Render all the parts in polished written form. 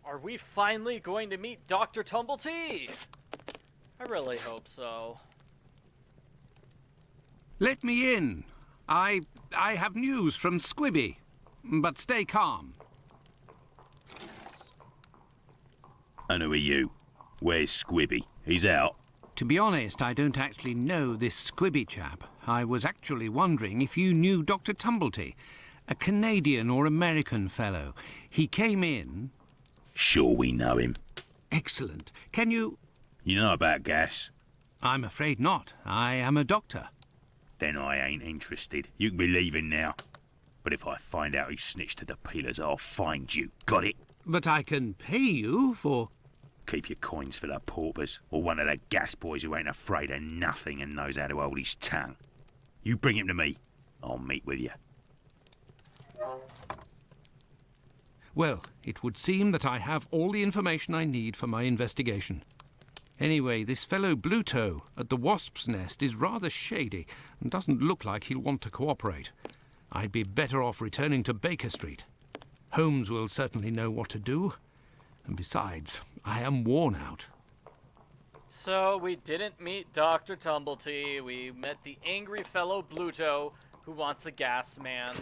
Are we finally going to meet Dr. Tumblety? I really hope so. Let me in. I have news from Squibby. But stay calm. And who are you? Where's Squibby? He's out. To be honest, I don't actually know this Squibby chap. I was actually wondering if you knew Dr. Tumblety, a Canadian or American fellow. He came in... Sure we know him. Excellent. Can you... You know about gas? I'm afraid not. I am a doctor. Then I ain't interested. You can be leaving now. But if I find out who snitched to the peelers, I'll find you. Got it? But I can pay you for... Keep your coins for the paupers, or one of the gas boys who ain't afraid of nothing and knows how to hold his tongue. You bring him to me. I'll meet with you. Well, it would seem that I have all the information I need for my investigation. Anyway, this fellow Bluto at the Wasp's Nest is rather shady and doesn't look like he'll want to cooperate. I'd be better off returning to Baker Street. Holmes will certainly know what to do. And besides, I am worn out. So we didn't meet Dr. Tumblety. We met the angry fellow Bluto who wants a gas man.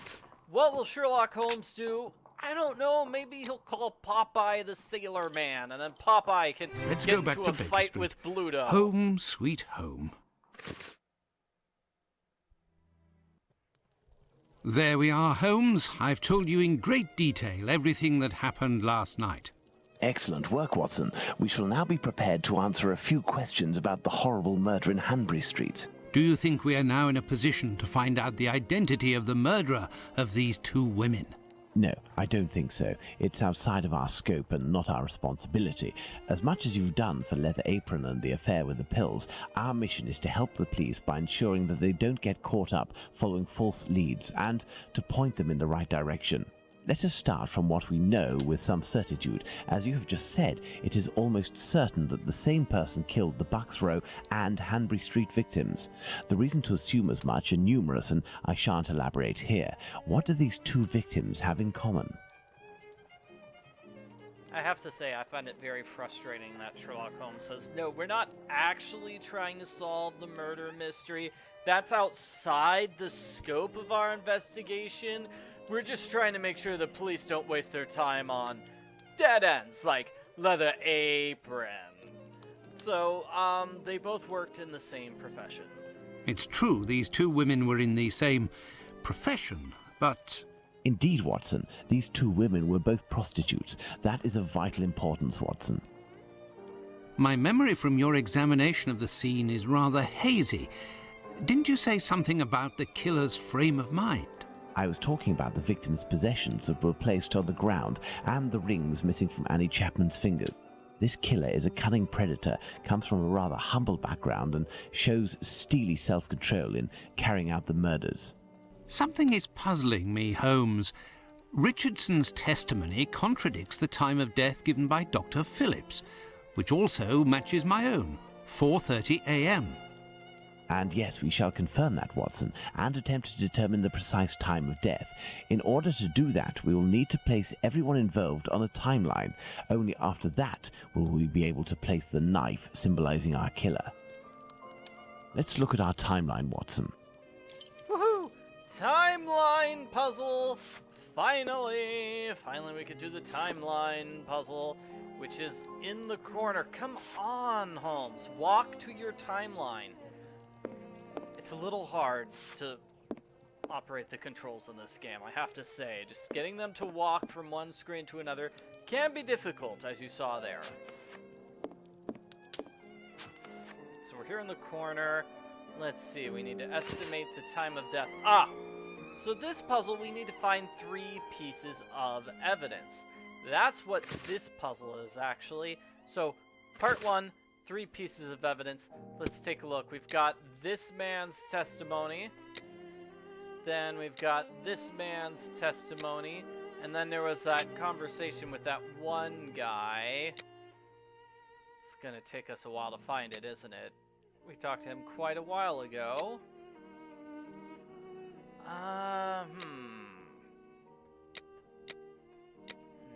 What will Sherlock Holmes do? I don't know. Maybe he'll call Popeye the Sailor Man, and then Popeye can Let's get go back into to a Baker fight Street. with Bluto. Home, sweet home. There we are, Holmes. I've told you in great detail everything that happened last night. Excellent work, Watson. We shall now be prepared to answer a few questions about the horrible murder in Hanbury Street. Do you think we are now in a position to find out the identity of the murderer of these two women? No, I don't think so. It's outside of our scope and not our responsibility. As much as you've done for Leather Apron and the affair with the pills, our mission is to help the police by ensuring that they don't get caught up following false leads and to point them in the right direction. Let us start from what we know with some certitude. As you have just said, it is almost certain that the same person killed the Bucks Row and Hanbury Street victims. The reasons to assume as much are numerous, and I shan't elaborate here. What do these two victims have in common? I have to say, I find it very frustrating that Sherlock Holmes says, no, we're not actually trying to solve the murder mystery. That's outside the scope of our investigation. We're just trying to make sure the police don't waste their time on dead ends, like Leather Apron. So, they both worked in the same profession. It's true, these two women were in the same profession, but... Indeed, Watson. These two women were both prostitutes. That is of vital importance, Watson. My memory from your examination of the scene is rather hazy. Didn't you say something about the killer's frame of mind? I was talking about the victim's possessions that were placed on the ground and the rings missing from Annie Chapman's fingers. This killer is a cunning predator, comes from a rather humble background and shows steely self-control in carrying out the murders. Something is puzzling me, Holmes. Richardson's testimony contradicts the time of death given by Dr. Phillips, which also matches my own, 4:30 a.m. And yes, we shall confirm that, Watson, and attempt to determine the precise time of death. In order to do that, we will need to place everyone involved on a timeline. Only after that will we be able to place the knife symbolizing our killer. Let's look at our timeline, Watson. Woohoo! Timeline puzzle! Finally we could do the timeline puzzle, which is in the corner. Come on, Holmes, walk to your timeline. It's a little hard to operate the controls in this game, I have to say. Just getting them to walk from one screen to another can be difficult, as you saw there. So we're here in the corner. Let's see, we need to estimate the time of death. So this puzzle, we need to find 3 pieces of evidence. That's what this puzzle is, actually. So, part 1, 3 pieces of evidence. Let's take a look. We've got this man's testimony. Then we've got this man's testimony. And then there was that conversation with that one guy. It's gonna take us a while to find it, isn't it? We talked to him quite a while ago.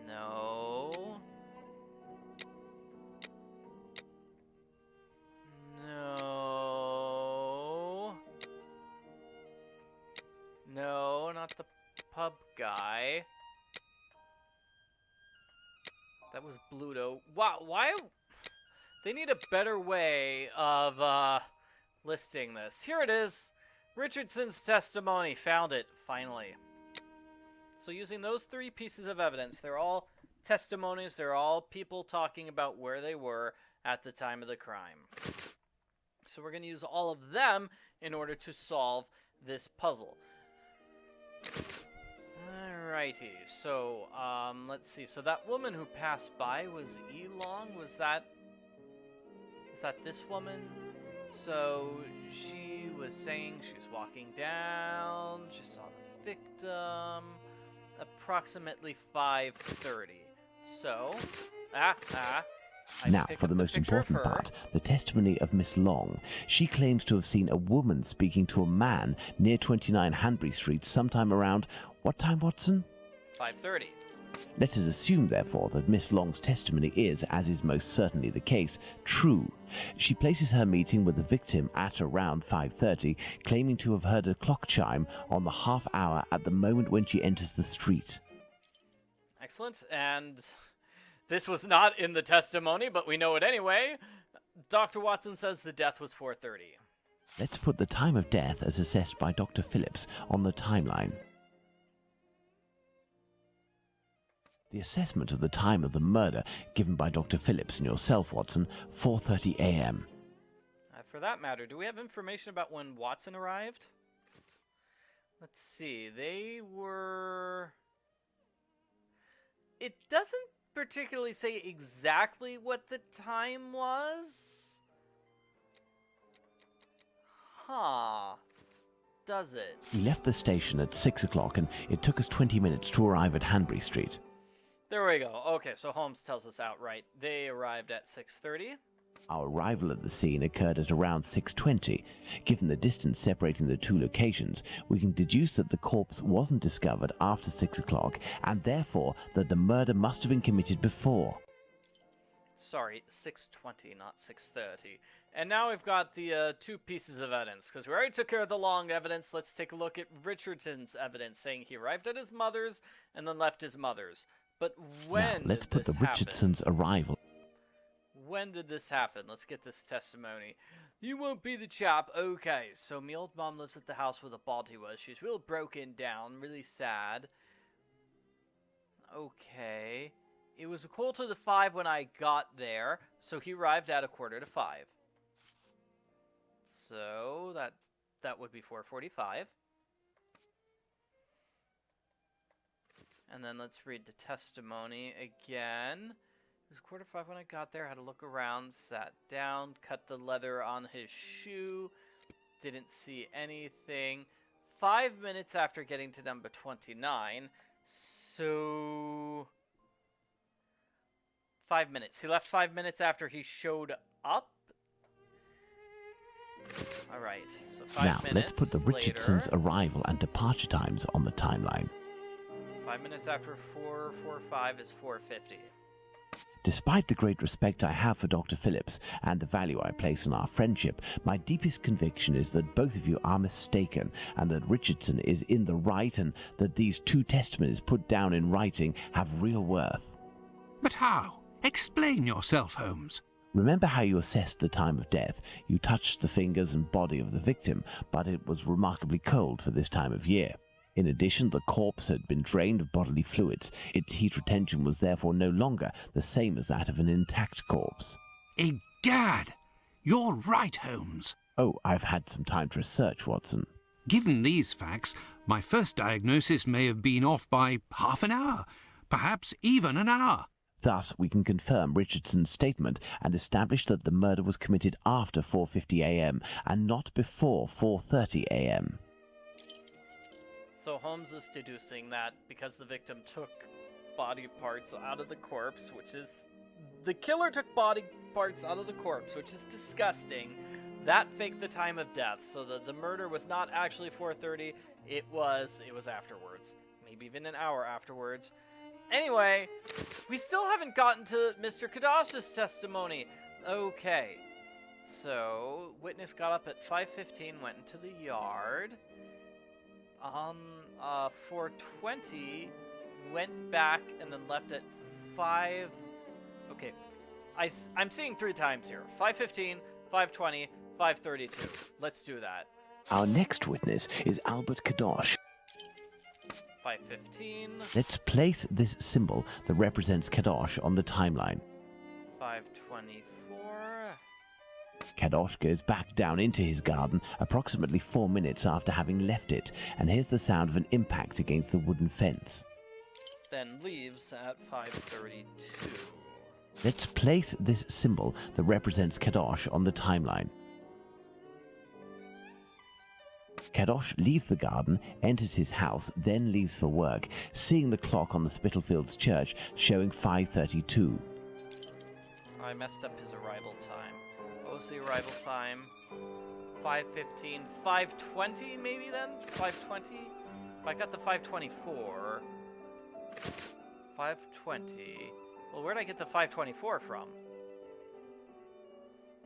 No. No, not the pub guy. That was Bluto. Wow, why? They need a better way of listing this. Here it is. Richardson's testimony. Found it, finally. So using those 3 pieces of evidence, they're all testimonies. They're all people talking about where they were at the time of the crime. So we're going to use all of them in order to solve this puzzle. Alrighty, so let's see. So that woman who passed by was Elong. Was that this woman? So she was saying she was walking down. She saw the victim. Approximately 5:30. So, I Now, pick for up the most picture of important her. part, the testimony of Miss Long. She claims to have seen a woman speaking to a man near 29 Hanbury Street sometime around, what time, Watson? 5:30. Let us assume, therefore, that Miss Long's testimony is, as is most certainly the case, true. She places her meeting with the victim at around 5:30, claiming to have heard a clock chime on the half hour at the moment when she enters the street. Excellent. And this was not in the testimony, but we know it anyway. Dr. Watson says the death was 4:30. Let's put the time of death as assessed by Dr. Phillips on the timeline. The assessment of the time of the murder given by Dr. Phillips and yourself, Watson, 4:30 a.m. For that matter, do we have information about when Watson arrived? Let's see. They were... It doesn't particularly say exactly what the time was. Huh. Does it? We left the station at 6 o'clock and it took us 20 minutes to arrive at Hanbury Street. There we go. Okay, so Holmes tells us outright. They arrived at 6:30. Our arrival at the scene occurred at around 6:20. Given the distance separating the 2 locations, we can deduce that the corpse wasn't discovered after 6 o'clock and therefore that the murder must have been committed before. Sorry, 6:20, not 6:30. And now we've got the 2 pieces of evidence, because we already took care of the Long evidence. Let's take a look at Richardson's evidence, saying he arrived at his mother's and then left his mother's. But when Now, let's did put this the happen? Richardsons' arrival. When did this happen? Let's get this testimony. You won't be the chap. Okay, so my old mom lives at the house where the body was. She's real broken down, really sad. Okay. It was 4:45 when I got there, so he arrived at 4:45. So that would be 4:45. And then let's read the testimony again. It was 4:45 when I got there. Had to look around, sat down, cut the leather on his shoe. Didn't see anything. 5 minutes after getting to number 29. So 5 minutes. He left 5 minutes after he showed up. All right. So 5 Now, minutes. let's put the Richardsons' later. arrival and departure times on the timeline. 5 minutes after 4:45 is 4:50. Despite the great respect I have for Dr. Phillips and the value I place on our friendship, my deepest conviction is that both of you are mistaken and that Richardson is in the right and that these 2 testimonies put down in writing have real worth. But how? Explain yourself, Holmes. Remember how you assessed the time of death? You touched the fingers and body of the victim, but it was remarkably cold for this time of year. In addition, the corpse had been drained of bodily fluids. Its heat retention was therefore no longer the same as that of an intact corpse. Egad! You're right, Holmes. Oh, I've had some time to research, Watson. Given these facts, my first diagnosis may have been off by half an hour, perhaps even an hour. Thus, we can confirm Richardson's statement and establish that the murder was committed after 4:50 a.m. and not before 4:30 a.m. So Holmes is deducing that because the victim took body parts out of the corpse, which is... The killer took body parts out of the corpse, which is disgusting. That faked the time of death, so the murder was not actually 4:30, it was afterwards. Maybe even an hour afterwards. Anyway, we still haven't gotten to Mr. Kadash's testimony. Okay, so witness got up at 5:15, went into the yard. 420 went back and then left at 5. Okay, I'm seeing 3 times here. 5:15, 5:20, 5:32. Let's do that. Our next witness is Albert Kadosh. 5:15, Let's place this symbol that represents Kadosh on the timeline. 5:24. Kadosh goes back down into his garden approximately 4 minutes after having left it, and hears the sound of an impact against the wooden fence. Then leaves at 5:32. Let's place this symbol that represents Kadosh on the timeline. Kadosh leaves the garden, enters his house, then leaves for work, seeing the clock on the Spitalfields church showing 5:32. I messed up his arrival time. What was the arrival time? 5:15, 5:20 maybe then? 5:20? If I got the 5:24, 5:20. Well, where'd I get the 5:24 from?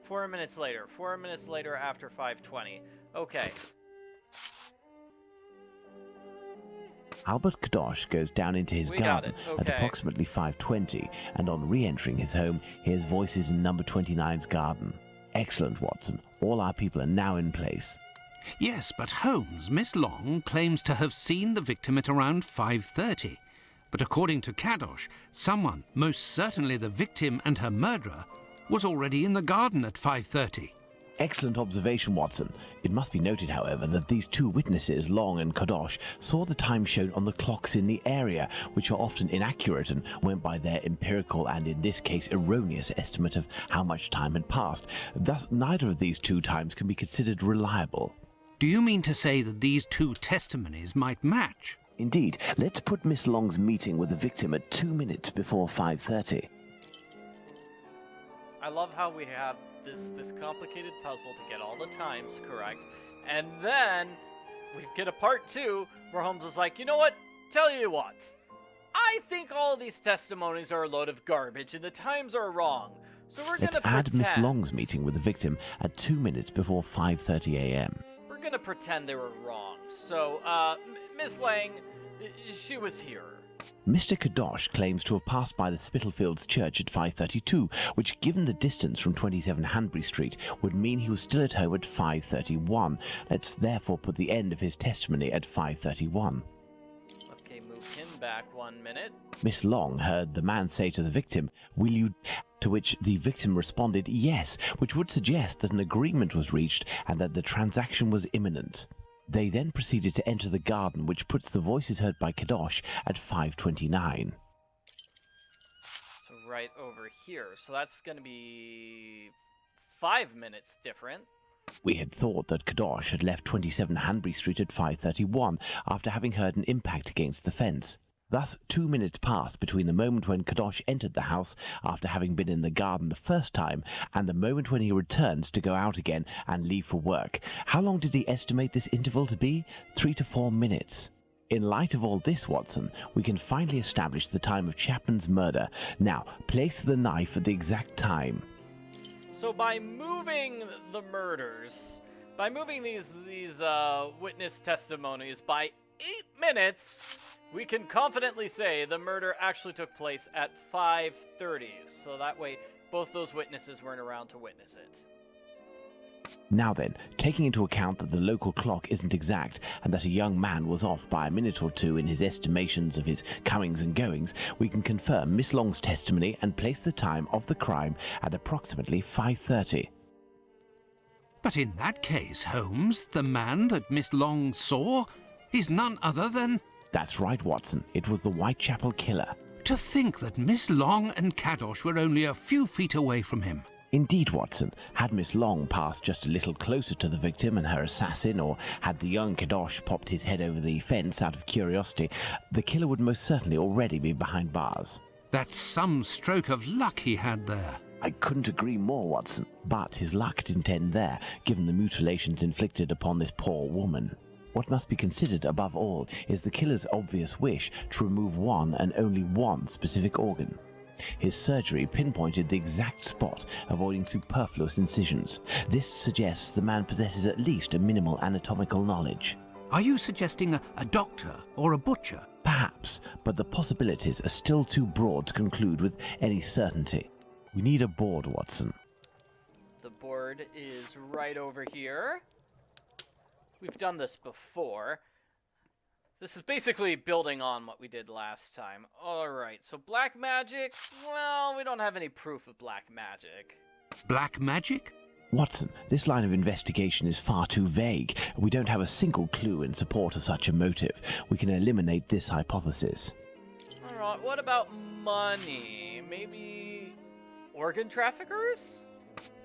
4 minutes later. 4 minutes later after 5:20. Okay. Albert Kadosh goes down into his We got garden it. at Okay. approximately 5:20, and on re-entering his home, hears voices in number 29's garden. Excellent, Watson. All our people are now in place. Yes, but Holmes, Miss Long claims to have seen the victim at around 5:30. But according to Kadosh, someone, most certainly the victim and her murderer, was already in the garden at 5:30. Excellent observation, Watson. It must be noted, however, that these two witnesses, Long and Kadosh, saw the time shown on the clocks in the area, which are often inaccurate and went by their empirical and, in this case, erroneous estimate of how much time had passed. Thus, neither of these two times can be considered reliable. Do you mean to say that these two testimonies might match? Indeed, let's put Miss Long's meeting with the victim at 2 minutes before 5:30. I love how we have this complicated puzzle to get all the times correct, and then we get a part 2 where Holmes is like, you know what? Tell you what, I think all of these testimonies are a load of garbage and the times are wrong. So we're Let's gonna add Miss pretend- Long's meeting with the victim at 2 minutes before 5:30 a.m. We're gonna pretend they were wrong. So, Miss Lang, she was here. Mr. Kadosh claims to have passed by the Spitalfields church at 5:32, which, given the distance from 27 Hanbury Street, would mean he was still at home at 5:31. Let's therefore put the end of his testimony at 5:31. Okay, move him back 1 minute. Miss Long heard the man say to the victim, "Will you?" To which the victim responded, "Yes," which would suggest that an agreement was reached and that the transaction was imminent. They then proceeded to enter the garden, which puts the voices heard by Kadosh at 5:29. So right over here. So that's gonna be 5 minutes different. We had thought that Kadosh had left 27 Hanbury Street at 5:31 after having heard an impact against the fence. Thus, 2 minutes passed between the moment when Kadosh entered the house after having been in the garden the first time and the moment when he returns to go out again and leave for work. How long did he estimate this interval to be? 3 to 4 minutes. In light of all this, Watson, we can finally establish the time of Chapman's murder. Now, place the knife at the exact time. So by moving the murders, by moving these witness testimonies by 8 minutes, we can confidently say the murder actually took place at 5:30. So that way, both those witnesses weren't around to witness it. Now then, taking into account that the local clock isn't exact and that a young man was off by a minute or two in his estimations of his comings and goings, we can confirm Miss Long's testimony and place the time of the crime at approximately 5:30. But in that case, Holmes, the man that Miss Long saw is none other than... That's right, Watson. It was the Whitechapel killer. To think that Miss Long and Kadosh were only a few feet away from him. Indeed, Watson. Had Miss Long passed just a little closer to the victim and her assassin, or had the young Kadosh popped his head over the fence out of curiosity, the killer would most certainly already be behind bars. That's some stroke of luck he had there. I couldn't agree more, Watson. But his luck didn't end there, given the mutilations inflicted upon this poor woman. What must be considered above all is the killer's obvious wish to remove one and only one specific organ. His surgery pinpointed the exact spot, avoiding superfluous incisions. This suggests the man possesses at least a minimal anatomical knowledge. Are you suggesting a doctor or a butcher? Perhaps, but the possibilities are still too broad to conclude with any certainty. We need a board, Watson. The board is right over here. We've done this before. This is basically building on what we did last time. Alright, so black magic? Well, we don't have any proof of black magic. Black magic? Watson, this line of investigation is far too vague. We don't have a single clue in support of such a motive. We can eliminate this hypothesis. Alright, what about money? Maybe organ traffickers?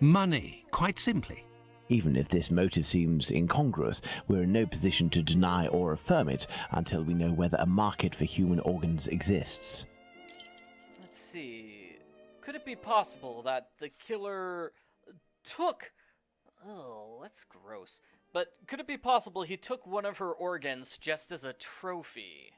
Money, quite simply. Even if this motive seems incongruous, we're in no position to deny or affirm it until we know whether a market for human organs exists. Let's see. Could it be possible that the killer took... Oh, that's gross. But could it be possible he took one of her organs just as a trophy?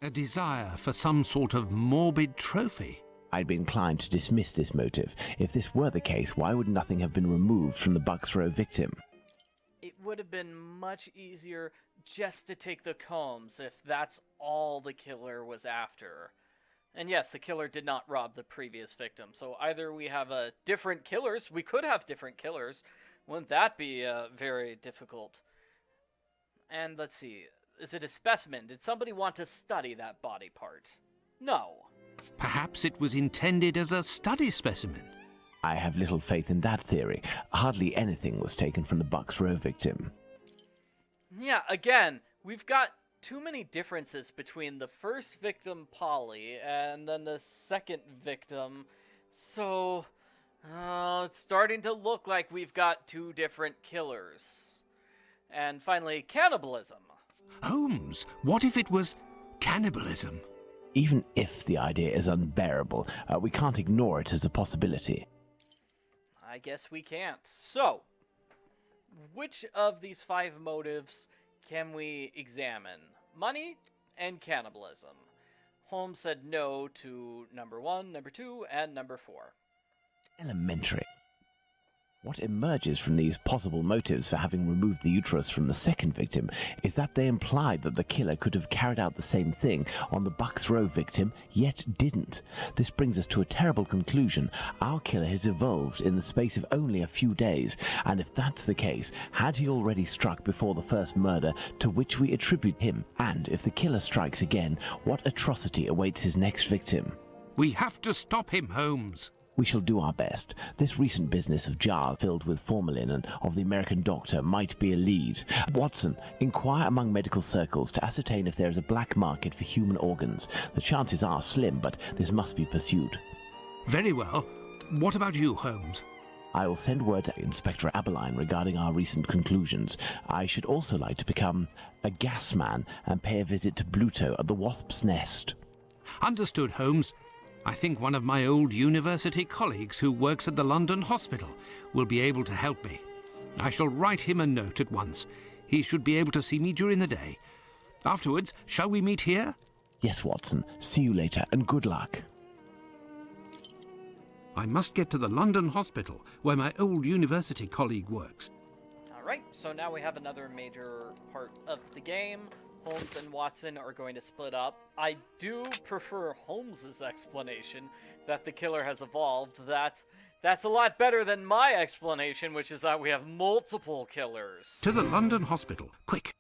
A desire for some sort of morbid trophy. I'd be inclined to dismiss this motive. If this were the case, why would nothing have been removed from the Bucks Row victim? It would have been much easier just to take the combs if that's all the killer was after. And yes, the killer did not rob the previous victim, so either we have different killers, we could have different killers. Wouldn't that be very difficult? And let's see, is it a specimen? Did somebody want to study that body part? No. Perhaps it was intended as a study specimen. I have little faith in that theory. Hardly anything was taken from the Bucks Row victim. Yeah, again, we've got too many differences between the first victim, Polly, and then the second victim. So, it's starting to look like we've got two different killers. And finally, cannibalism. Holmes, what if it was cannibalism? Even if the idea is unbearable, we can't ignore it as a possibility. I guess we can't. So, which of these 5 motives can we examine? Money and cannibalism. Holmes said no to number 1, number 2, and number 4. Elementary. What emerges from these possible motives for having removed the uterus from the second victim is that they implied that the killer could have carried out the same thing on the Bucks Row victim, yet didn't. This brings us to a terrible conclusion. Our killer has evolved in the space of only a few days, and if that's the case, had he already struck before the first murder to which we attribute him? And if the killer strikes again, what atrocity awaits his next victim? We have to stop him, Holmes. We shall do our best. This recent business of jars filled with formalin and of the American doctor might be a lead. Watson, inquire among medical circles to ascertain if there is a black market for human organs. The chances are slim, but this must be pursued. Very well. What about you, Holmes? I will send word to Inspector Aberline regarding our recent conclusions. I should also like to become a gas man and pay a visit to Bluto at the Wasp's Nest. Understood, Holmes. I think one of my old university colleagues who works at the London hospital will be able to help me. I shall write him a note at once. He should be able to see me during the day. Afterwards, shall we meet here? Yes, Watson. See you later, and good luck. I must get to the London hospital, where my old university colleague works. Alright, so now we have another major part of the game. Holmes and Watson are going to split up. I do prefer Holmes's explanation that the killer has evolved. That's a lot better than my explanation, which is that we have multiple killers. To the London hospital, quick.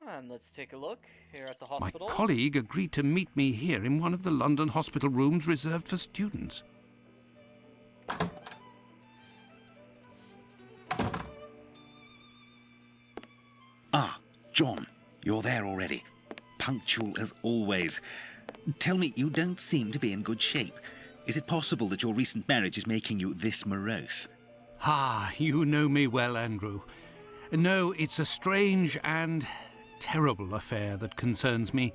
And let's take a look here at the My hospital. colleague agreed to meet me here in one of the London hospital rooms reserved for students. Ah, John, you're there already. Punctual as always. Tell me, you don't seem to be in good shape. Is it possible that your recent marriage is making you this morose? Ah, you know me well, Andrew. No, it's a strange and terrible affair that concerns me.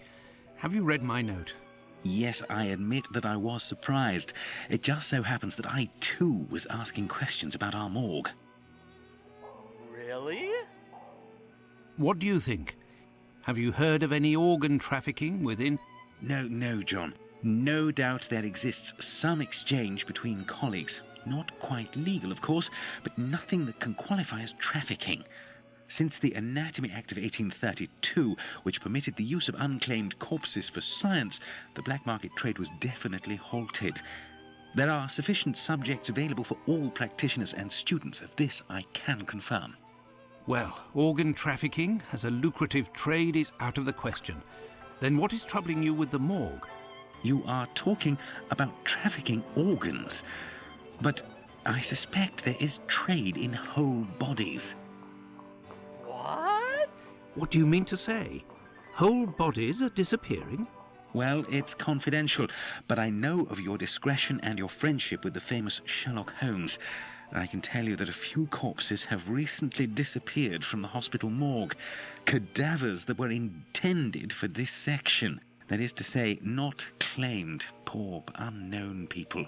Have you read my note? Yes, I admit that I was surprised. It just so happens that I, too, was asking questions about our morgue. Really? What do you think? Have you heard of any organ trafficking within? No, John. No doubt there exists some exchange between colleagues. Not quite legal, of course, but nothing that can qualify as trafficking. Since the Anatomy Act of 1832, which permitted the use of unclaimed corpses for science, the black market trade was definitely halted. There are sufficient subjects available for all practitioners and students. Of this I can confirm. Well, organ trafficking as a lucrative trade is out of the question. Then what is troubling you with the morgue? You are talking about trafficking organs, but I suspect there is trade in whole bodies. What? What do you mean to say? Whole bodies are disappearing? Well, it's confidential, but I know of your discretion and your friendship with the famous Sherlock Holmes. I can tell you that a few corpses have recently disappeared from the hospital morgue. Cadavers that were intended for dissection. That is to say, not claimed, poor, unknown people.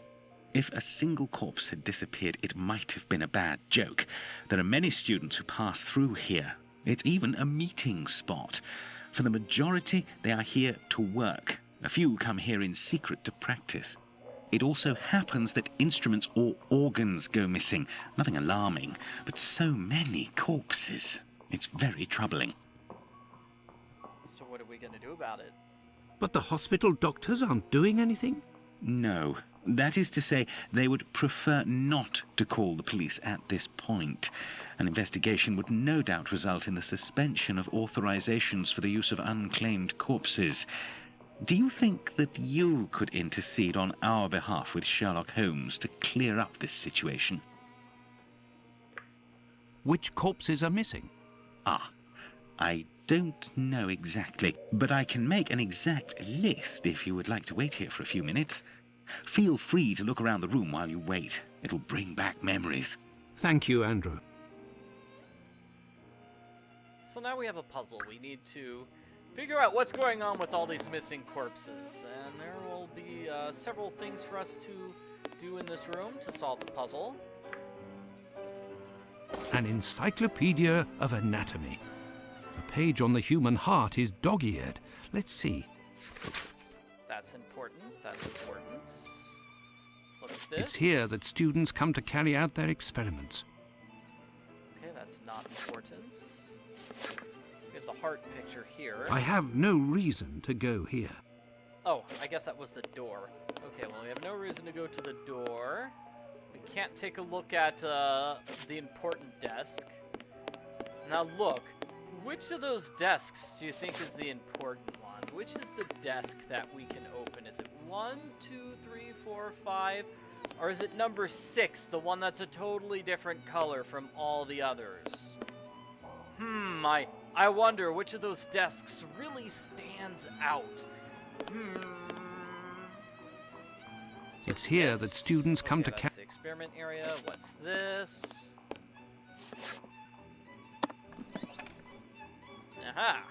If a single corpse had disappeared, it might have been a bad joke. There are many students who pass through here. It's even a meeting spot. For the majority, they are here to work. A few come here in secret to practice. It also happens that instruments or organs go missing. Nothing alarming, but so many corpses. It's very troubling. So what are we going to do about it? But the hospital doctors aren't doing anything? No. That is to say, they would prefer not to call the police at this point. An investigation would no doubt result in the suspension of authorizations for the use of unclaimed corpses. Do you think that you could intercede on our behalf with Sherlock Holmes to clear up this situation? Which corpses are missing? I don't know exactly, but I can make an exact list if you would like to wait here for a few minutes. Feel free to look around the room while you wait. It'll bring back memories. Thank you, Andrew. So now we have a puzzle. We need to figure out what's going on with all these missing corpses. And there will be several things for us to do in this room to solve the puzzle. An encyclopedia of anatomy. The page on the human heart is dog-eared. Let's see. That's important. That's important. Let's look at this. It's here that students come to carry out their experiments. Okay, that's not important. We have the heart picture here. I have no reason to go here. Oh, I guess that was the door. Okay, well, we have no reason to go to the door. We can't take a look at the important desk. Now look, which of those desks do you think is the important one? Which is the desk that we can open? Is it 1, 2, 3, 4, 5? Or is it number 6, the one that's a totally different color from all the others? I wonder which of those desks really stands out. It's here that students come to that's the experiment area. What's this? Aha!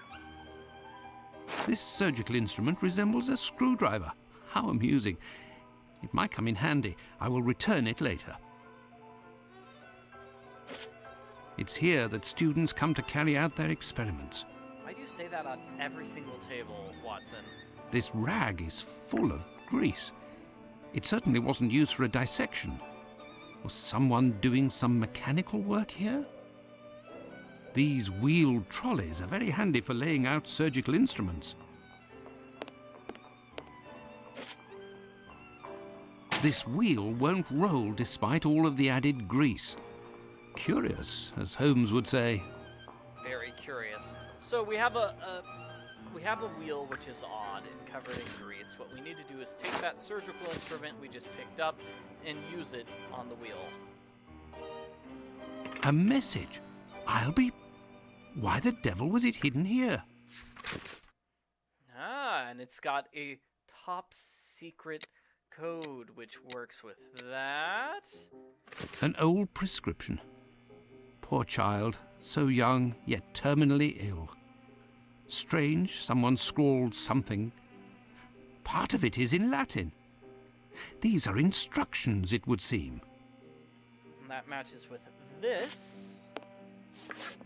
This surgical instrument resembles a screwdriver. How amusing. It might come in handy. I will return it later. It's here that students come to carry out their experiments. Why do you say that on every single table, Watson? This rag is full of grease. It certainly wasn't used for a dissection. Was someone doing some mechanical work here? These wheeled trolleys are very handy for laying out surgical instruments. This wheel won't roll despite all of the added grease. Curious, as Holmes would say. Very curious. So we have a wheel which is odd and covered in grease. What we need to do is take that surgical instrument we just picked up and use it on the wheel. A message. Why the devil was it hidden here? And it's got a top secret code which works with that. An old prescription. Poor child, so young, yet terminally ill. Strange, someone scrawled something. Part of it is in Latin. These are instructions, it would seem. And that matches with this.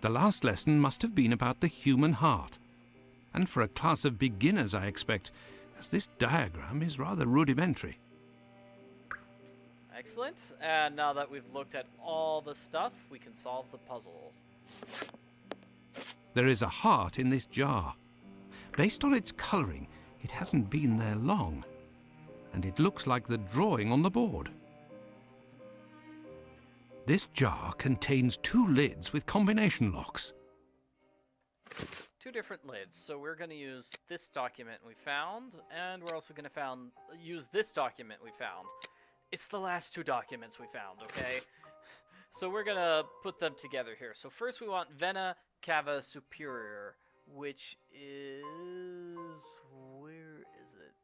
The last lesson must have been about the human heart. And for a class of beginners, I expect, as this diagram is rather rudimentary. Excellent. And now that we've looked at all the stuff, we can solve the puzzle. There is a heart in this jar. Based on its colouring, it hasn't been there long. And it looks like the drawing on the board. This jar contains 2 lids with combination locks. 2 different lids. So we're going to use this document we found, and we're also going to use this document we found. It's the last 2 documents we found, okay? So we're going to put them together here. So first we want vena cava superior, which is... where is it?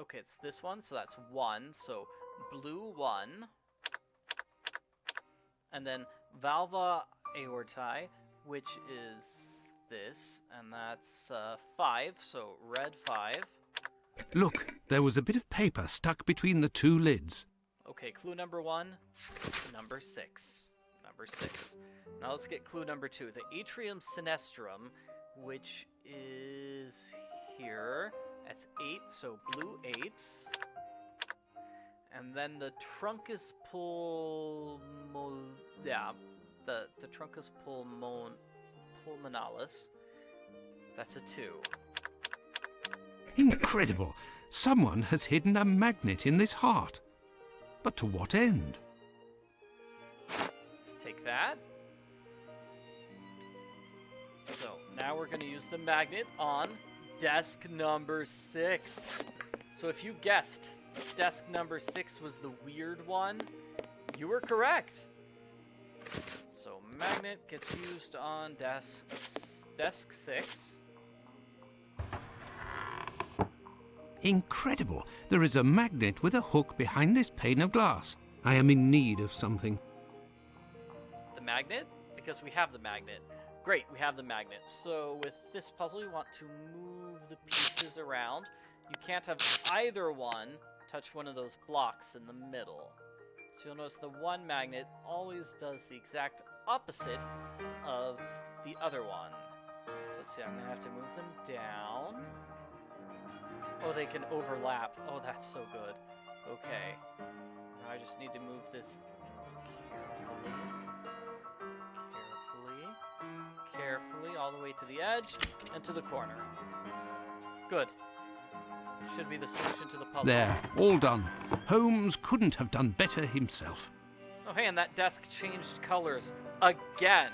Okay, it's this one, so that's 1. So blue 1. And then valva aortae, which is this, and that's 5, so red 5. Look, there was a bit of paper stuck between the 2 lids. Okay, clue number 1, number 6. Number 6. Now let's get clue number 2. The atrium sinistrum, which is here. That's 8, so blue 8. And then the truncus the truncus pulmonalis. That's a 2. Incredible! Someone has hidden a magnet in this heart. But to what end? Let's take that. So now we're going to use the magnet on desk number 6. So if you guessed desk number 6 was the weird one, you were correct. So magnet gets used on desk 6. Incredible! There is a magnet with a hook behind this pane of glass. I am in need of something. The magnet? Because we have the magnet. Great, we have the magnet. So with this puzzle, you want to move the pieces around. You can't have either one touch one of those blocks in the middle. So you'll notice the one magnet always does the exact opposite of the other one. So let's see, I'm going to have to move them down. Oh, they can overlap. Oh, that's so good. Okay. Now I just need to move this carefully, all the way to the edge and to the corner. Good. Should be the solution to the puzzle. There, all done. Holmes couldn't have done better himself. Oh, hey, and that desk changed colors again.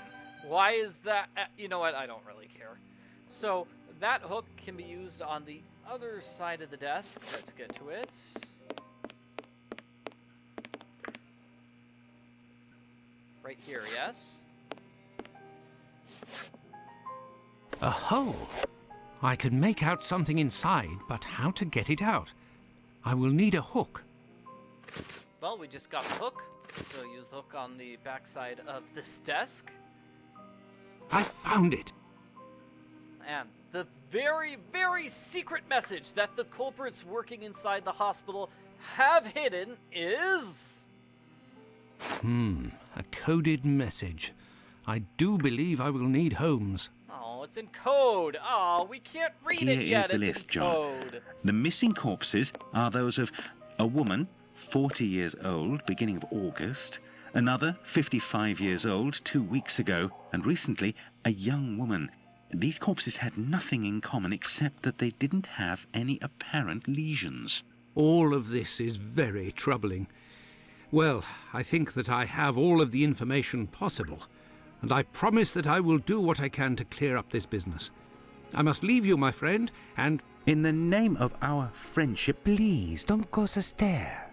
Why is that? You know what? I don't really care. So that hook can be used on the other side of the desk. Let's get to it. Right here, yes? A hole. I can make out something inside, but how to get it out? I will need a hook. Well, we just got the hook, so use the hook on the backside of this desk. I found it. And the very, very secret message that the culprits working inside the hospital have hidden is... A coded message. I do believe I will need Holmes. Oh, it's in code. Oh, we can't read Here it yet. is the It's list, in John. code. The missing corpses are those of a woman, 40 years old, beginning of August, another, 55 years old, 2 weeks ago, and recently, a young woman. These corpses had nothing in common except that they didn't have any apparent lesions. All of this is very troubling. Well, I think that I have all of the information possible, and I promise that I will do what I can to clear up this business. I must leave you, my friend, and... In the name of our friendship, Please, don't go so stare.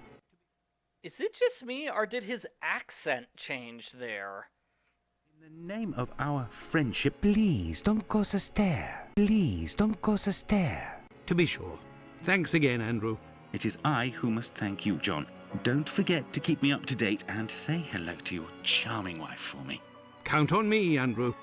Is it just me, or did his accent change there? in the name of our friendship, Please, don't go so stare. Please, don't go so stare. To be sure. Thanks again, Andrew. it is I who must thank you, John. Don't forget to keep me up to date and say hello to your charming wife for me. Count on me, Andrew.